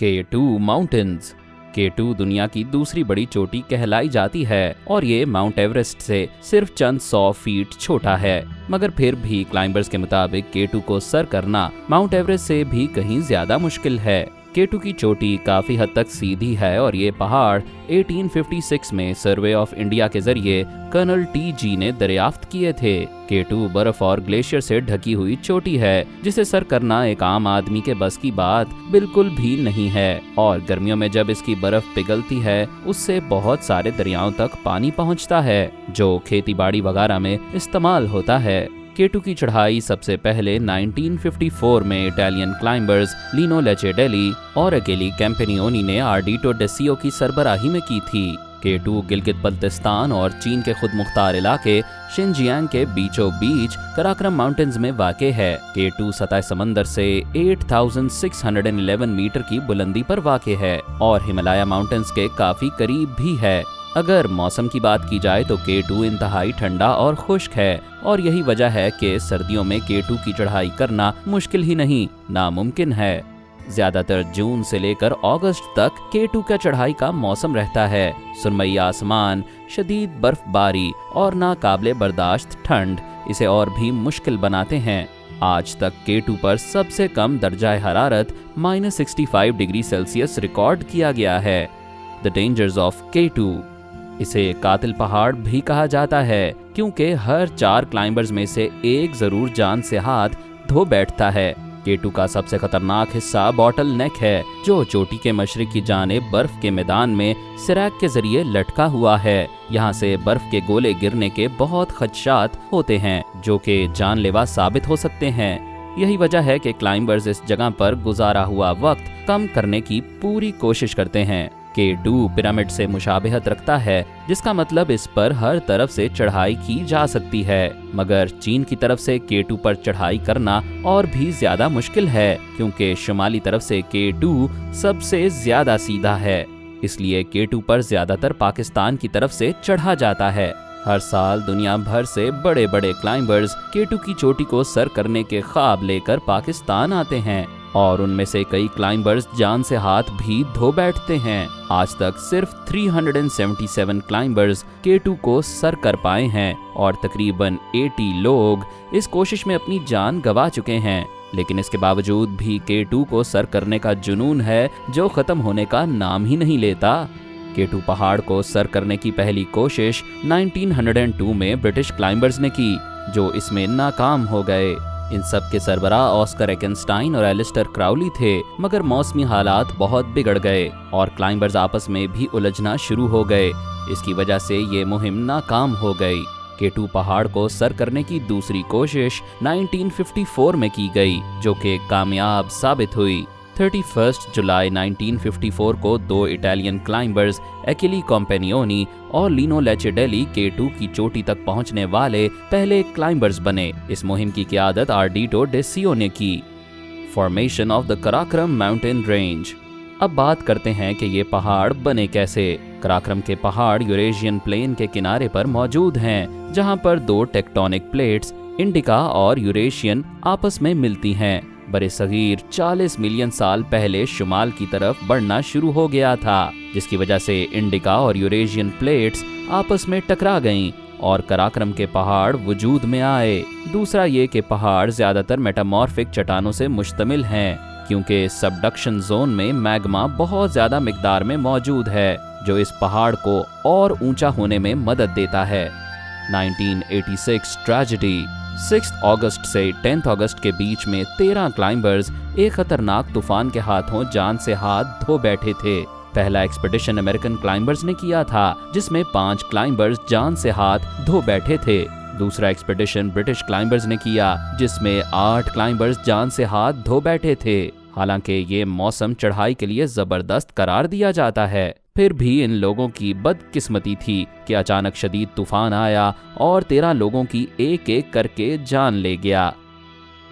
K2 mountains. K2 दुनिया की दूसरी बड़ी चोटी कहलाई जाती है और ये माउंट एवरेस्ट से सिर्फ चंद 100 फीट छोटा है, मगर फिर भी क्लाइंबर्स के मुताबिक K2 को सर करना माउंट एवरेस्ट से भी कहीं ज्यादा मुश्किल है। K2 की चोटी काफी हद तक सीधी है और ये पहाड़ 1856 में सर्वे ऑफ इंडिया के जरिए कर्नल TG ने दरियाफ्त किए थे। K2 बर्फ और ग्लेशियर से ढकी हुई चोटी है जिसे सर करना एक आम आदमी के बस की बात बिल्कुल भी नहीं है, और गर्मियों में जब इसकी बर्फ पिघलती है उससे बहुत सारे दरियाओं तक पानी पहुंचता है जो खेती बाड़ी वगैरह में इस्तेमाल होता है। K2 की चढ़ाई सबसे पहले 1954 में इटालियन क्लाइंबर्स लीनो लेचेडेली और अकेली कैंपेनियोनी ने आर्डिटो डेसियो की सरबराही में की थी। K2 गिलगित बल्तिस्तान और चीन के खुद मुख्तार इलाके शिनजियांग के बीचों बीच कराक्रम माउंटेन्स में वाक़े है। K2 सतह समंदर से 8611 मीटर की बुलंदी पर वाक़े है और हिमालय माउंटेन्स के काफी करीब भी है। अगर मौसम की बात की जाए तो K2 इंतहाई ठंडा और खुश्क है और यही वजह है कि सर्दियों में K2 की चढ़ाई करना मुश्किल ही नहीं नामुमकिन है। ज्यादातर जून से लेकर अगस्त तक K2 का चढ़ाई का मौसम रहता है। सुरमई आसमान, शदीद बर्फबारी और नाकाबिले बर्दाश्त ठंड इसे और भी मुश्किल बनाते हैं। आज तक K2 पर सबसे कम दर्जा हरारत -65 डिग्री सेल्सियस रिकॉर्ड किया गया है। The dangers of K2। इसे कातिल पहाड़ भी कहा जाता है क्योंकि हर 4 क्लाइंबर्स में से एक जरूर जान से हाथ धो बैठता है। K2 का सबसे खतरनाक हिस्सा बॉटल नेक है जो चोटी के मशरिक की जानिब बर्फ के मैदान में सिरैक के जरिए लटका हुआ है। यहाँ से बर्फ के गोले गिरने के बहुत खदशात होते हैं जो कि जानलेवा साबित हो सकते हैं। यही वजह है कि क्लाइंबर्स इस जगह पर गुजारा हुआ वक्त कम करने की पूरी कोशिश करते हैं। K2 पिरामिड से मुशाबिहत रखता है जिसका मतलब इस पर हर तरफ से चढ़ाई की जा सकती है, मगर चीन की तरफ से K2 पर चढ़ाई करना और भी ज्यादा मुश्किल है क्योंकि शुमाली तरफ से K2 सबसे ज्यादा सीधा है। इसलिए K2 पर ज्यादातर पाकिस्तान की तरफ से चढ़ा जाता है। हर साल दुनिया भर से बड़े बड़े क्लाइंबर्स K2 की चोटी को सर करने के ख्वाब लेकर पाकिस्तान आते हैं और उनमें से कई क्लाइंबर्स जान से हाथ भी धो बैठते हैं। आज तक सिर्फ 377 क्लाइंबर्स K2 को सर कर पाए हैं और तकरीबन 80 लोग इस कोशिश में अपनी जान गंवा चुके हैं, लेकिन इसके बावजूद भी K2 को सर करने का जुनून है जो खत्म होने का नाम ही नहीं लेता। K2 पहाड़ को सर करने की पहली कोशिश 1902 में ब्रिटिश क्लाइंबर्स ने की जो इसमें नाकाम हो गए। इन सब के सरबराह ऑस्कर एकेनस्टाइन और एलिस्टर क्राउली थे, मगर मौसमी हालात बहुत बिगड़ गए और क्लाइंबर्स आपस में भी उलझना शुरू हो गए। इसकी वजह से ये मुहिम नाकाम हो गई। K2 पहाड़ को सर करने की दूसरी कोशिश 1954 में की गई जो कि कामयाब साबित हुई। 31 जुलाई 1954 को 2 इटालियन क्लाइंबर्स अकेली कॉम्पेनियोनी और लीनो लेचेडेली K2 की चोटी तक पहुंचने वाले पहले क्लाइंबर्स बने। इस मुहिम की क़यादत आर्डिटो डेसियो ने की। Formation of the Karakoram mountain range. अब बात करते हैं कि ये पहाड़ बने कैसे। कराक्रम के पहाड़ यूरेशियन प्लेन के किनारे पर मौजूद हैं जहां पर 2 टेक्टोनिक प्लेट्स इंडिका और यूरेशियन आपस में मिलती हैं। बरे-सगीर 40 मिलियन साल पहले शुमाल की तरफ बढ़ना शुरू हो गया था जिसकी वजह से इंडिका और यूरेशियन प्लेट्स आपस में टकरा गईं और कराक्रम के पहाड़ वजूद में आए। दूसरा ये कि पहाड़ ज्यादातर मेटामॉर्फिक चट्टानों से मुश्तमिल हैं क्योंकि सबडक्शन जोन में मैग्मा बहुत ज्यादा मिकदार में मौजूद है जो इस पहाड़ को और ऊंचा होने में मदद देता है। 1986 ट्रेजेडी। 6 अगस्त से 10 अगस्त के बीच में 13 क्लाइंबर्स एक खतरनाक तूफान के हाथों जान से हाथ धो बैठे थे। पहला एक्सपेडिशन अमेरिकन क्लाइंबर्स ने किया था जिसमें 5 क्लाइंबर्स जान से हाथ धो बैठे थे। दूसरा एक्सपेडिशन ब्रिटिश क्लाइंबर्स ने किया जिसमें 8 क्लाइंबर्स जान से हाथ धो बैठे थे। हालांकि ये मौसम चढ़ाई के लिए जबरदस्त करार दिया जाता है, फिर भी इन लोगों की बदकिस्मती थी कि अचानक शदीद तूफान आया और 13 लोगों की एक एक करके जान ले गया।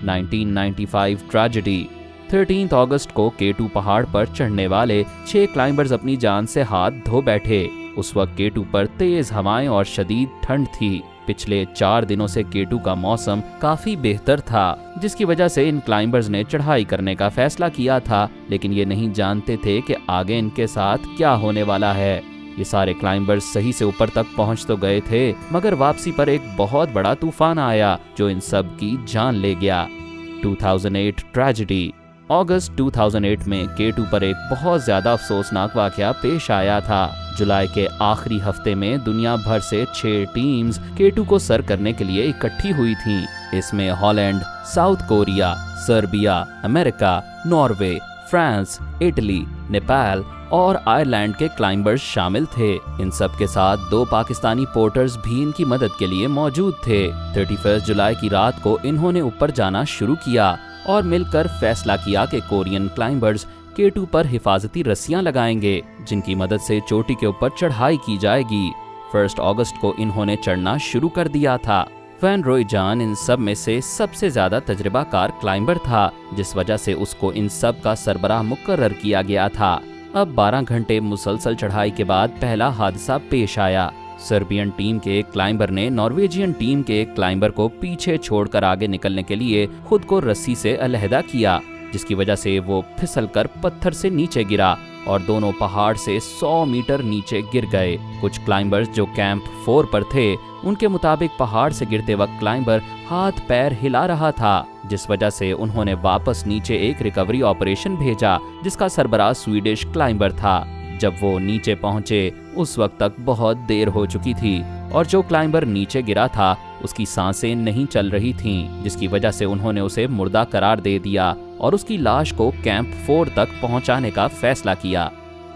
1995 ट्रेजेडी। 13 अगस्त को K2 पहाड़ पर चढ़ने वाले 6 क्लाइंबर्स अपनी जान से हाथ धो बैठे। उस वक्त K2 पर तेज हवाएं और शदीद ठंड थी। पिछले 4 दिनों से K2 का मौसम काफी बेहतर था जिसकी वजह से इन क्लाइंबर्स ने चढ़ाई करने का फैसला किया था, लेकिन ये नहीं जानते थे कि आगे इनके साथ क्या होने वाला है। ये सारे क्लाइंबर्स सही से ऊपर तक पहुंच तो गए थे, मगर वापसी पर एक बहुत बड़ा तूफान आया जो इन सब की जान ले गया। 2008 ट्रेजेडी। अगस्त 2008 में K2 पर एक बहुत ज्यादा अफसोसनाक वाकया पेश आया था। जुलाई के आखिरी हफ्ते में दुनिया भर से 6 टीम्स K2 को सर करने के लिए इकट्ठी हुई थीं। इसमें Holland, south Korea, Serbia, America, Norway, France, Italy, Nepal और आयरलैंड के क्लाइंबर्स शामिल थे। इन सब के साथ 2 पाकिस्तानी पोर्टर्स भी इनकी मदद के लिए मौजूद थे। 31 जुलाई की रात को इन्होंने ऊपर जाना शुरू किया और मिलकर फैसला किया कि कोरियन क्लाइंबर्स K2 पर हिफाजती रस्सियां लगाएंगे, जिनकी मदद से चोटी के ऊपर चढ़ाई की जाएगी। 1 अगस्त को इन्होंने चढ़ना शुरू कर दिया था। वैन रॉयजान इन सब में से सबसे ज्यादा तजर्बाकार क्लाइंबर था, जिस वजह से उसको इन सब का सरबराह मुकर्रर किया गया था। अब 12 घंटे मुसलसल चढ़ाई के बाद पहला हादसा पेश आया। सर्बियन टीम के एक क्लाइंबर ने नॉर्वेजियन टीम के एक क्लाइंबर को पीछे छोड़कर आगे निकलने के लिए खुद को रस्सी से अलहदा किया, जिसकी वजह से वो फिसलकर पत्थर से नीचे गिरा और दोनों पहाड़ से 100 मीटर नीचे गिर गए। कुछ क्लाइंबर्स जो कैंप 4 पर थे, उनके मुताबिक पहाड़ से गिरते वक्त क्लाइंबर हाथ पैर हिला रहा था, जिस वजह से उन्होंने वापस नीचे एक रिकवरी ऑपरेशन भेजा, जिसका सरबराह स्वीडिश क्लाइंबर था। जब वो नीचे पहुंचे उस वक्त तक बहुत देर हो चुकी थी और जो क्लाइंबर नीचे गिरा था उसकी सांसें नहीं चल रही थीं, जिसकी वजह से उन्होंने उसे मुर्दा करार दे दिया और उसकी लाश को कैंप 4 तक पहुंचाने का फैसला किया।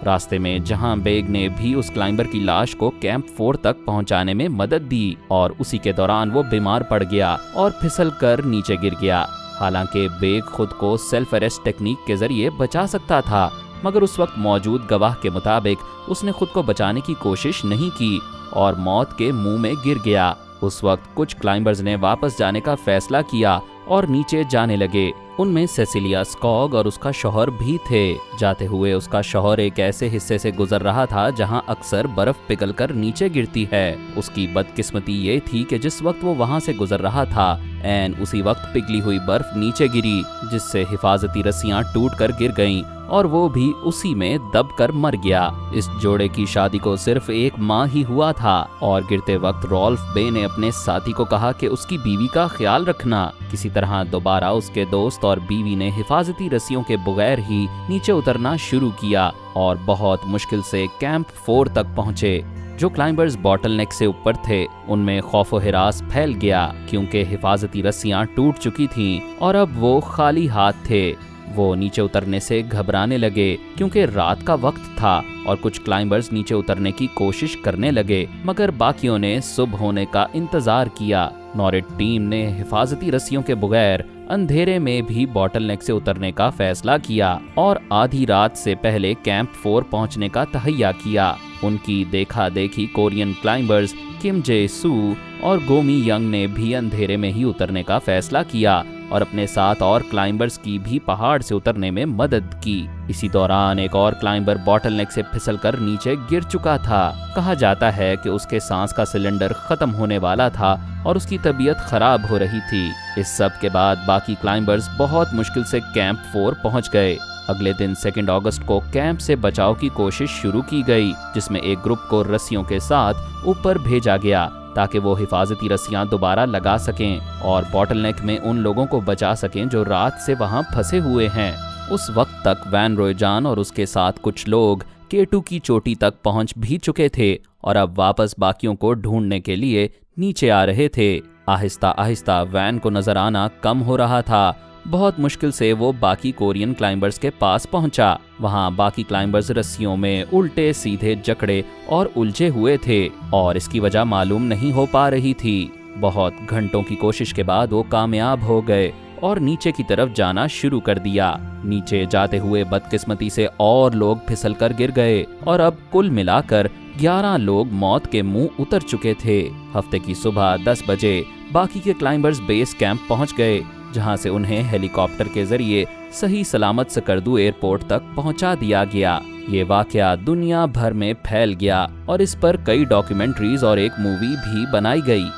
रास्ते में जहां बेग ने भी उस क्लाइंबर की लाश को कैंप 4 तक पहुंचाने में मदद दी और उसी के दौरान वो बीमार पड़ गया और फिसलकर नीचे गिर गया। हालांकि बेग खुद को सेल्फ अरेस्ट टेक्निक के जरिए बचा सकता था, मगर उस वक्त मौजूद गवाह के मुताबिक उसने खुद को बचाने की कोशिश नहीं की और मौत के मुंह में गिर गया। उस वक्त कुछ क्लाइंबर्स ने वापस जाने का फैसला किया और नीचे जाने लगे। उनमें सेसिलिया स्कॉग और उसका शौहर भी थे। जाते हुए उसका शौहर एक ऐसे हिस्से से गुजर रहा था जहां अक्सर बर्फ पिघलकर नीचे गिरती है। उसकी बदकिस्मती ये थी कि जिस वक्त वो वहां से गुजर रहा था, ऐन उसी वक्त पिघली हुई बर्फ नीचे गिरी, जिससे हिफाजती रस्सियां टूटकर गिर गईं और वो भी उसी में दबकर मर गया। इस जोड़े की शादी को सिर्फ 1 माह ही हुआ था और गिरते वक्त रॉल्फ बे ने अपने साथी को कहा कि उसकी बीवी का ख्याल रखना। किसी तरह दोबारा उसके दोस्त और बीवी ने हिफाजती रस्सियों के बगैर ही नीचे उतरना शुरू किया और बहुत मुश्किल से कैंप 4 तक पहुंचे। जो क्लाइंबर्स बॉटलनेक से ऊपर थे उनमें खौफो हिरास फैल गया, क्योंकि हिफाजती रस्सियां टूट चुकी थीं और अब वो खाली हाथ थे। वो नीचे उतरने से घबराने लगे क्योंकि रात का वक्त था और कुछ क्लाइंबर्स नीचे उतरने की कोशिश करने लगे, मगर बाकियों ने सुबह होने का इंतजार किया। नॉरिट टीम ने हिफाजती रस्सियों के बगैर अंधेरे में भी बॉटलनेक से उतरने का फैसला किया और आधी रात से पहले कैंप 4 पहुंचने का तहैया किया। उनकी देखा देखी कोरियन क्लाइंबर्स किम जे सू और गोमी यंग ने भी अंधेरे में ही उतरने का फैसला किया और अपने साथ और क्लाइंबर्स की भी पहाड़ से उतरने में मदद की। इसी दौरान एक और क्लाइंबर बॉटलनेक से फिसलकर नीचे गिर चुका था। कहा जाता है कि उसके सांस का सिलेंडर खत्म होने वाला था और उसकी तबीयत खराब हो रही थी। इस सब के बाद बाकी क्लाइंबर्स बहुत मुश्किल से कैंप 4 पहुंच गए। अगले दिन 2 अगस्त को कैंप से बचाव की कोशिश शुरू की गई, जिसमें एक ग्रुप को रस्सियों के साथ ऊपर भेजा गया ताकि वो हिफाजती रस्सियां दोबारा लगा सकें और बॉटलनेक में उन लोगों को बचा सकें जो रात से वहां फंसे हुए हैं। उस वक्त तक वैन रॉयजान और उसके साथ कुछ लोग K2 की चोटी तक पहुंच भी चुके थे और अब वापस बाकियों को ढूंढने के लिए नीचे आ रहे थे। आहिस्ता आहिस्ता वैन को नजर आना कम हो रहा था। बहुत मुश्किल से वो बाकी कोरियन क्लाइंबर्स के पास पहुंचा। वहां बाकी क्लाइंबर्स रस्सियों में उल्टे सीधे जकड़े और उलझे हुए थे और इसकी वजह मालूम नहीं हो पा रही थी। बहुत घंटों की कोशिश के बाद वो कामयाब हो गए और नीचे की तरफ जाना शुरू कर दिया। नीचे जाते हुए बदकिस्मती से और लोग फिसलकर गिर गए और अब कुल मिलाकर 11 लोग मौत के मुंह उतर चुके थे। हफ्ते की सुबह 10 बजे बाकी के क्लाइंबर्स बेस कैंप पहुंच गए, जहां से उन्हें हेलीकॉप्टर के जरिए सही सलामत सकर्दू एयरपोर्ट तक पहुंचा दिया गया। ये वाकया दुनिया भर में फैल गया और इस पर कई डॉक्यूमेंट्रीज और एक मूवी भी बनाई गई।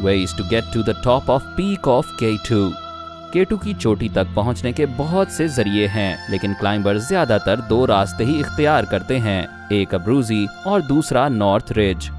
Ways to get to the top of peak of K2। K2 की चोटी तक पहुंचने के बहुत से जरिए हैं, लेकिन क्लाइंबर्स ज्यादातर 2 रास्ते ही इख्तियार करते हैं, एक अब्रूजी और दूसरा नॉर्थ रिज।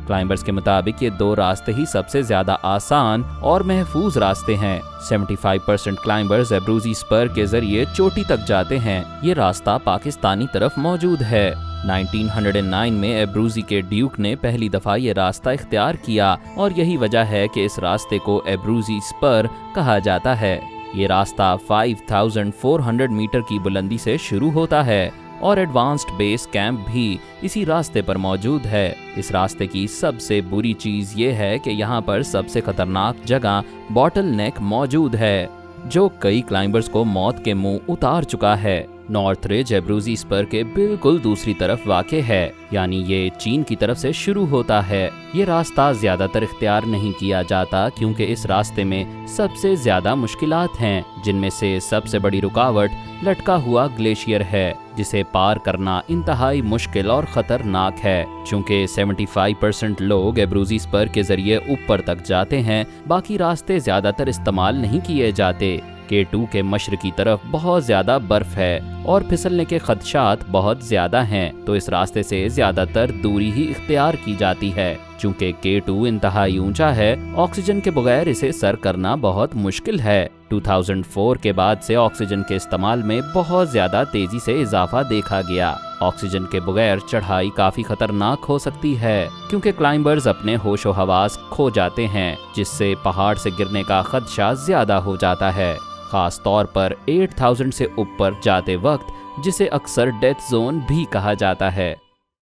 क्लाइंबर्स के मुताबिक ये 2 रास्ते ही सबसे ज्यादा आसान और महफूज रास्ते हैं। 75% क्लाइंबर्स अब्रूजी स्पर के जरिए चोटी तक जाते हैं। ये रास्ता पाकिस्तानी तरफ मौजूद है। 1909 में अब्रूजी के ड्यूक ने पहली दफा ये रास्ता इख्तियार किया और यही वजह है कि इस रास्ते को अब्रूजी स्पर कहा जाता है। ये रास्ता 5400 मीटर की बुलंदी से शुरू होता है और एडवांस्ड बेस कैंप भी इसी रास्ते पर मौजूद है। इस रास्ते की सबसे बुरी चीज ये है कि यहाँ पर सबसे खतरनाक जगह बॉटल नेक मौजूद है, जो कई क्लाइंबर्स को मौत के मुंह उतार चुका है। नॉर्थ रिज अब्रूजी स्पर के बिल्कुल दूसरी तरफ वाक़े है, यानी ये चीन की तरफ से शुरू होता है। ये रास्ता ज्यादातर इख्तियार नहीं किया जाता क्योंकि इस रास्ते में सबसे ज्यादा मुश्किलात हैं, जिनमें से सबसे बड़ी रुकावट लटका हुआ ग्लेशियर है, जिसे पार करना इंतहाई मुश्किल और खतरनाक है। चूंकि 75% लोग अब्रूजी स्पर के जरिए ऊपर तक जाते हैं, बाकी रास्ते ज्यादातर इस्तेमाल नहीं किए जाते। K2 के मशरकी तरफ बहुत ज्यादा बर्फ है और फिसलने के खदशात बहुत ज्यादा हैं, तो इस रास्ते से ज्यादातर दूरी ही इख्तियार की जाती है। चूंकि K2 इंतहाई ऊंचा है, ऑक्सीजन के बगैर इसे सर करना बहुत मुश्किल है। 2004 के बाद से ऑक्सीजन के इस्तेमाल में बहुत ज्यादा तेजी से इजाफा देखा गया। ऑक्सीजन के बगैर चढ़ाई काफी खतरनाक हो सकती है क्योंकि क्लाइंबर्स अपने होशो हवास खो जाते हैं, जिससे पहाड़ से गिरने का खदशा ज्यादा हो जाता है, खास तौर पर 8000 से ऊपर जाते वक्त, जिसे अक्सर डेथ जोन भी कहा जाता है।